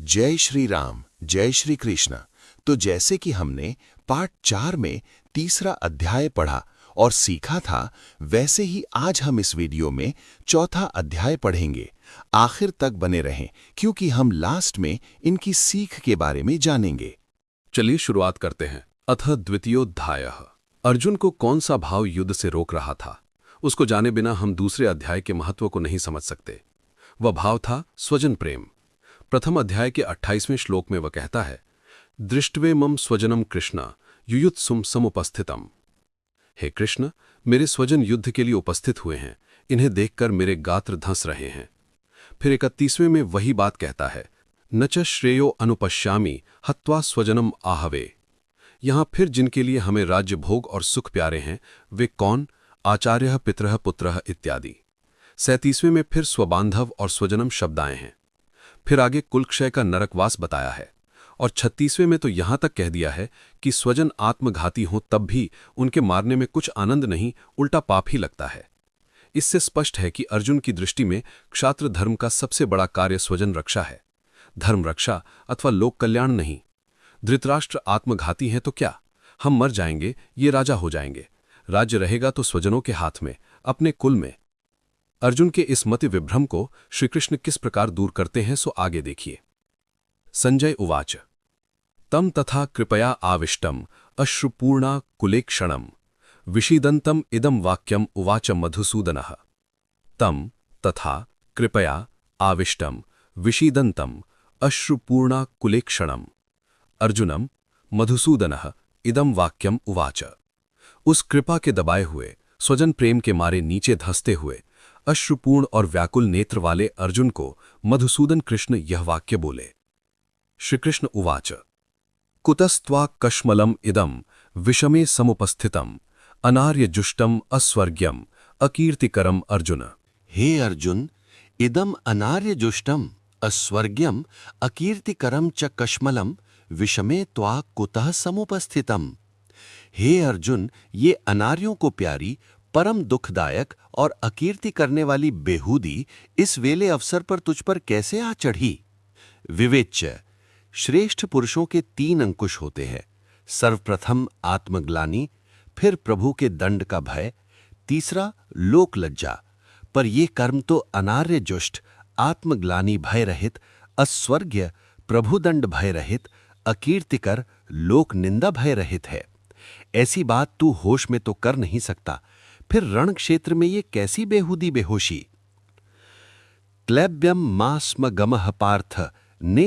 जय श्री राम, जय श्री कृष्ण। तो जैसे कि हमने पाठ 4 में तीसरा अध्याय पढ़ा और सीखा था, वैसे ही आज हम इस वीडियो में चौथा अध्याय पढ़ेंगे। आखिर तक बने रहें क्योंकि हम लास्ट में इनकी सीख के बारे में जानेंगे। चलिए शुरुआत करते हैं। अथ द्वितीयोध्यायः। अर्जुन को कौन सा भाव युद्ध से रोक रहा था, उसको जाने बिना हम दूसरे अध्याय के महत्व को नहीं समझ सकते। वह भाव था स्वजन प्रेम। प्रथम अध्याय के 28वें श्लोक में वह कहता है, दृष्ट्वे मम स्वजनम कृष्ण युयुत्सुम समुपस्थितम। हे कृष्ण, मेरे स्वजन युद्ध के लिए उपस्थित हुए हैं, इन्हें देखकर मेरे गात्र धंस रहे हैं। फिर 31वें में वही बात कहता है, न च श्रेयो अनुपश्यामि हत्वा स्वजनम आहवे। यहां फिर जिनके लिए हमें राज्य भोग और सुख प्यारे हैं, वे कौन? आचार्यः पितरः पुत्रः इत्यादि। 37वें में फिर स्वबांधव और स्वजनम शब्द आए हैं। फिर आगे कुलक्षय का नरकवास बताया है और 36वें में तो यहां तक कह दिया है कि स्वजन आत्मघाती हों तब भी उनके मारने में कुछ आनंद नहीं, उल्टा पाप ही लगता है। इससे स्पष्ट है कि अर्जुन की दृष्टि में क्षात्र धर्म का सबसे बड़ा कार्य स्वजन रक्षा है, धर्म रक्षा अथवा लोक कल्याण नहीं। धृतराष्ट्र आत्मघाती हैं तो क्या, हम मर जाएंगे, ये राजा हो जाएंगे, राज्य रहेगा तो स्वजनों के हाथ में, अपने कुल में। अर्जुन के इस मति विभ्रम को श्रीकृष्ण किस प्रकार दूर करते हैं सो आगे देखिए। संजय उवाच तम तथा कृपया आविष्टम अश्रुपूर्णा कुलेक्षणम विषीदन्तम इदम वाक्यम उवाच मधुसूदनः। तम तथा कृपया आविष्टम विषीदन्तम अश्रुपूर्णा कुलेक्षणम अर्जुनम मधुसूदनः इदम वाक्यम उवाच। उस कृपा के दबाए हुए, स्वजन प्रेम के मारे नीचे धंसते हुए, अश्रुपूर्ण और व्याकुल नेत्र वाले अर्जुन को मधुसूदन कृष्ण यह वाक्य बोले। श्रीकृष्ण उवाच कुतस्त्वा कश्मलम इदम विषमे समुपस्थितम अनार्यजुष्टम अस्वर्ग्यम अकीर्तिकरम अर्जुन। हे अर्जुन, इदम अनार्यजुष्टम अस्वर्ग्यम अकीर्तिकरम च कश्मलम विषमे त्वा कुतः समुपस्थितम। हे अर्जुन, ये अनार्यों को प्यारी, परम दुखदायक और अकीर्ति करने वाली बेहूदी इस वेले अवसर पर तुझ पर कैसे आ चढ़ी? विवेच्य, श्रेष्ठ पुरुषों के 3 अंकुश होते हैं। सर्वप्रथम आत्मग्लानि, फिर प्रभु के दंड का भय, तीसरा लोक लज्जा। पर ये कर्म तो अनार्य जुष्ट, आत्मग्लानि भय रहित, अस्वर्ग्य प्रभुदंड भय रहित, अकीर्तिकर लोक निंदा भय रहित है। ऐसी बात तू होश में तो कर नहीं सकता, फिर रण क्षेत्र में ये कैसी बेहूदी बेहोशी? क्लैब्यम मा स्म गमः पार्थ ने